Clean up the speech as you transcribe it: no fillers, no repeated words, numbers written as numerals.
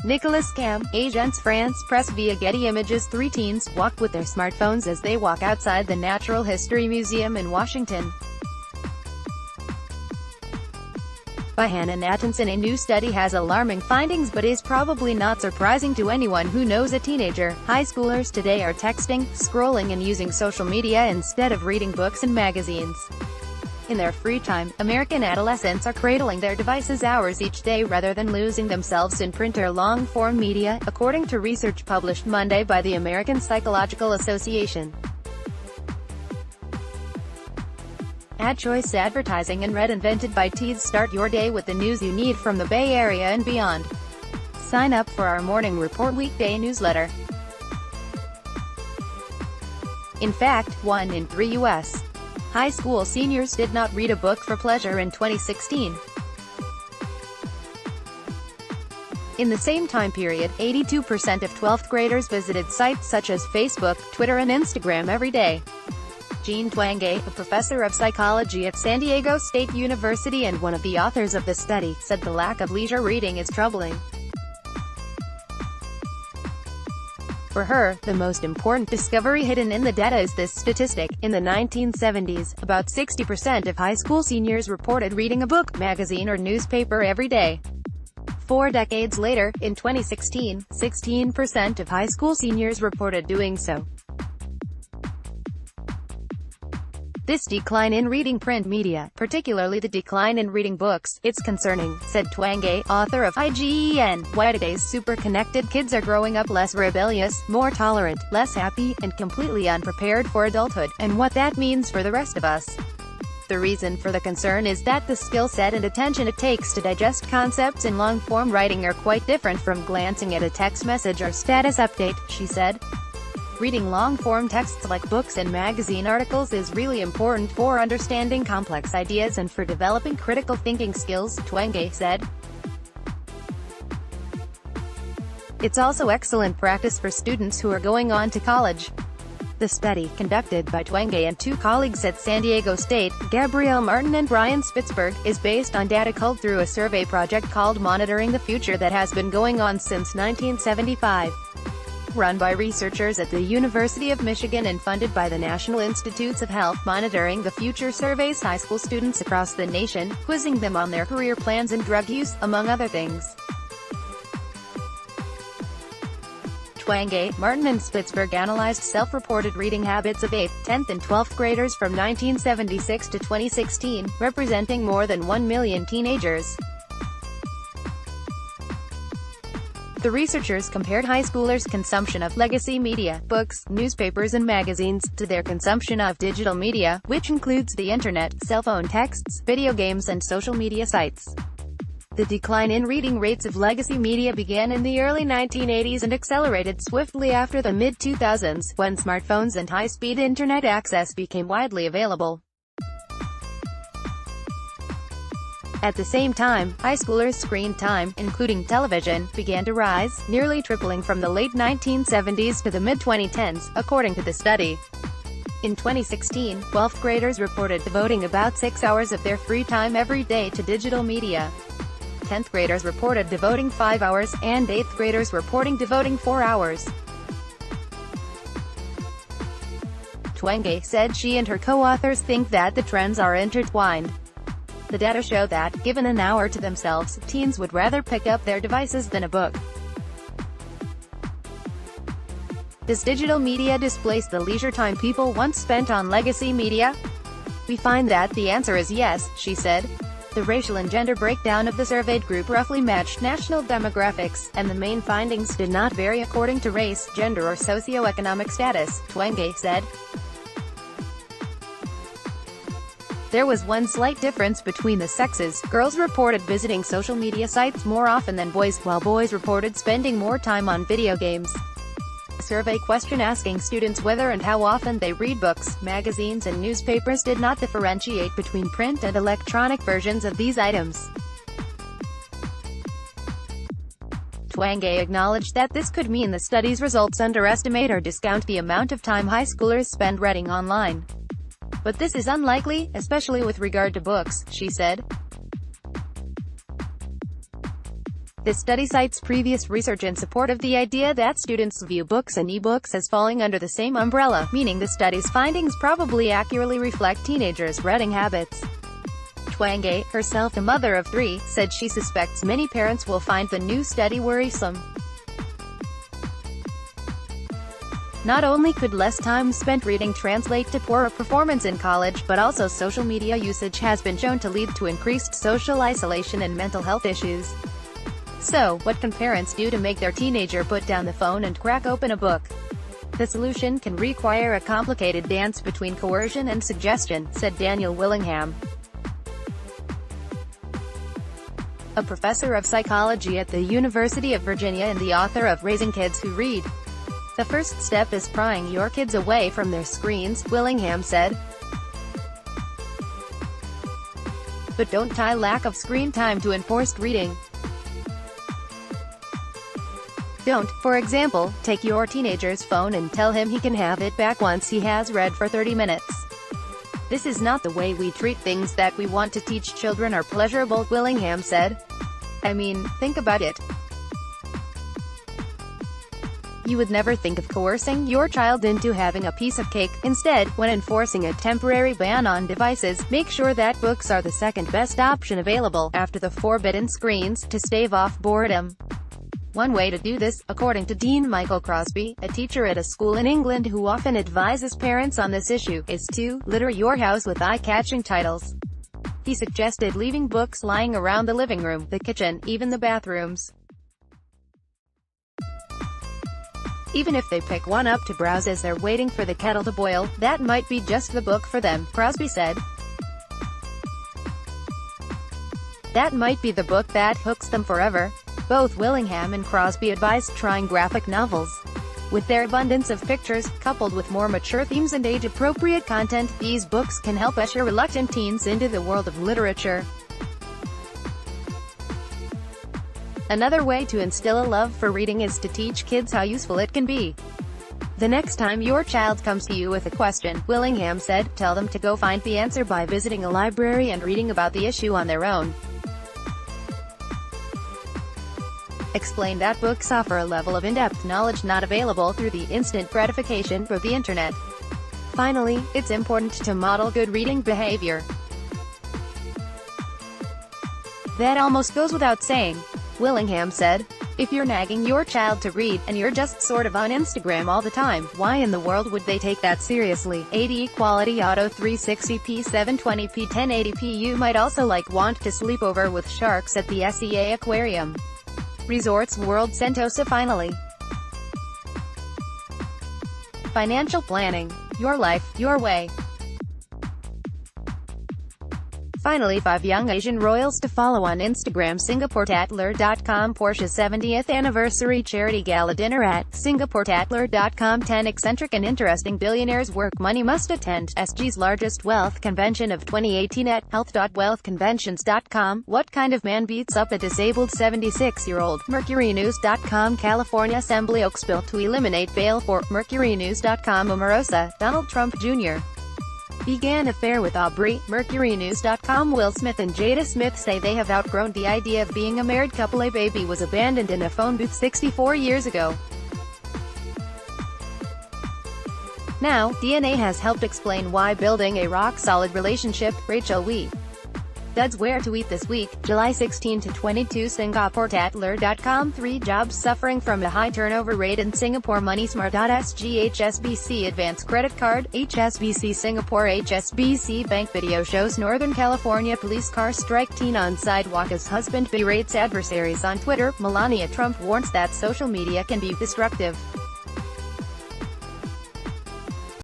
Nicolas Cam, Agence France Presse via Getty Images. 3 teens walk with their smartphones as they walk outside the Natural History Museum in Washington. By Hannah Nathanson. A new study has alarming findings but is probably not surprising to anyone who knows a teenager. High schoolers today are texting, scrolling and using social media instead of reading books and magazines. In their free time, American adolescents are cradling their devices hours each day rather than losing themselves in print or long-form media, according to research published Monday by the American Psychological Association. Ad choice advertising and read invented by teens. Start your day with the news you need from the Bay Area and beyond. Sign up for our Morning Report weekday newsletter. In fact, 1 in 3 U.S. high school seniors did not read a book for pleasure in 2016. In the same time period, 82% of 12th graders visited sites such as Facebook, Twitter and Instagram every day. Jean Twenge, a professor of psychology at San Diego State University and one of the authors of the study, said the lack of leisure reading is troubling. For her, the most important discovery hidden in the data is this statistic. In the 1970s, about 60% of high school seniors reported reading a book, magazine or newspaper every day. 4 decades later, in 2016, 16% of high school seniors reported doing so. This decline in reading print media, particularly the decline in reading books, it's concerning, said Twenge, author of IGN, Why Today's Super-Connected Kids Are Growing Up Less Rebellious, More Tolerant, Less Happy, and Completely Unprepared for Adulthood, and What That Means for the Rest of Us. The reason for the concern is that the skill set and attention it takes to digest concepts in long-form writing are quite different from glancing at a text message or status update, she said. Reading long-form texts like books and magazine articles is really important for understanding complex ideas and for developing critical thinking skills, Twenge said. It's also excellent practice for students who are going on to college. The study, conducted by Twenge and 2 colleagues at San Diego State, Gabrielle Martin and Brian Spitzberg, is based on data culled through a survey project called Monitoring the Future that has been going on since 1975. Run by researchers at the University of Michigan and funded by the National Institutes of Health. Monitoring the Future surveys high school students across the nation, quizzing them on their career plans and drug use, among other things. Twenge, Martin and Spitzberg analyzed self-reported reading habits of 8th, 10th and 12th graders from 1976 to 2016, representing more than 1 million teenagers. The researchers compared high schoolers' consumption of legacy media, books, newspapers and magazines, to their consumption of digital media, which includes the internet, cell phone texts, video games and social media sites. The decline in reading rates of legacy media began in the early 1980s and accelerated swiftly after the mid-2000s, when smartphones and high-speed internet access became widely available. At the same time, high schoolers' screen time, including television, began to rise, nearly tripling from the late 1970s to the mid-2010s, according to the study. In 2016, 12th graders reported devoting about 6 hours of their free time every day to digital media. 10th graders reported devoting 5 hours, and 8th graders reporting devoting 4 hours. Twenge said she and her co-authors think that the trends are intertwined. The data show that, given an hour to themselves, teens would rather pick up their devices than a book. Does digital media displace the leisure time people once spent on legacy media? We find that the answer is yes, she said. The racial and gender breakdown of the surveyed group roughly matched national demographics, and the main findings did not vary according to race, gender or socioeconomic status, Twenge said. There was one slight difference between the sexes. Girls reported visiting social media sites more often than boys, while boys reported spending more time on video games. A survey question asking students whether and how often they read books, magazines and newspapers did not differentiate between print and electronic versions of these items. Twenge acknowledged that this could mean the study's results underestimate or discount the amount of time high schoolers spend reading online. But this is unlikely, especially with regard to books, she said. This study cites previous research in support of the idea that students view books and e-books as falling under the same umbrella, meaning the study's findings probably accurately reflect teenagers' reading habits. Twenge, herself a mother of 3, said she suspects many parents will find the new study worrisome. Not only could less time spent reading translate to poorer performance in college, but also social media usage has been shown to lead to increased social isolation and mental health issues. So, what can parents do to make their teenager put down the phone and crack open a book? The solution can require a complicated dance between coercion and suggestion, said Daniel Willingham, a professor of psychology at the University of Virginia and the author of Raising Kids Who Read. The first step is prying your kids away from their screens, Willingham said. But don't tie lack of screen time to enforced reading. Don't, for example, take your teenager's phone and tell him he can have it back once he has read for 30 minutes. This is not the way we treat things that we want to teach children are pleasurable, Willingham said. I mean, think about it. You would never think of coercing your child into having a piece of cake. Instead, when enforcing a temporary ban on devices, make sure that books are the second best option available, after the forbidden screens, to stave off boredom. One way to do this, according to Dean Michael Crosby, a teacher at a school in England who often advises parents on this issue, is to litter your house with eye-catching titles. He suggested leaving books lying around the living room, the kitchen, even the bathrooms. Even if they pick one up to browse as they're waiting for the kettle to boil, that might be just the book for them, Crosby said. That might be the book that hooks them forever. Both Willingham and Crosby advised trying graphic novels. With their abundance of pictures, coupled with more mature themes and age-appropriate content, these books can help usher reluctant teens into the world of literature. Another way to instill a love for reading is to teach kids how useful it can be. The next time your child comes to you with a question, Willingham said, tell them to go find the answer by visiting a library and reading about the issue on their own. Explain that books offer a level of in-depth knowledge not available through the instant gratification of the internet. Finally, it's important to model good reading behavior. That almost goes without saying, Willingham said. If you're nagging your child to read, and you're just sort of on Instagram all the time, why in the world would they take that seriously? 80 Quality Auto 360p 720p 1080p. You might also want to sleep over with sharks at the SEA Aquarium Resorts World Sentosa. Finally, financial planning. Your life, your way. Finally, 5 young Asian royals to follow on Instagram. SingaporeTatler.com Porsche's 70th anniversary charity gala dinner at SingaporeTatler.com. 10 eccentric and interesting billionaires work money must attend SG's largest wealth convention of 2018 at health.wealthconventions.com. What kind of man beats up a disabled 76-year-old? MercuryNews.com. California Assembly Oaks bill to eliminate bail for MercuryNews.com. Omarosa, Donald Trump Jr. began affair with Aubrey. MercuryNews.com. Will Smith and Jada Smith say they have outgrown the idea of being a married couple. A baby was abandoned in a phone booth 64 years ago. Now, DNA has helped explain why building a rock-solid relationship. Rachel Wee. That's where to eat this week, July 16 to 22. SingaporeTatler.com. 3 jobs suffering from a high turnover rate in Singapore. MoneySmart.sg. HSBC Advance Credit Card. HSBC Singapore. HSBC Bank. Video shows Northern California police car strike. Teen on sidewalk as husband berates adversaries on Twitter. Melania Trump warns that social media can be destructive.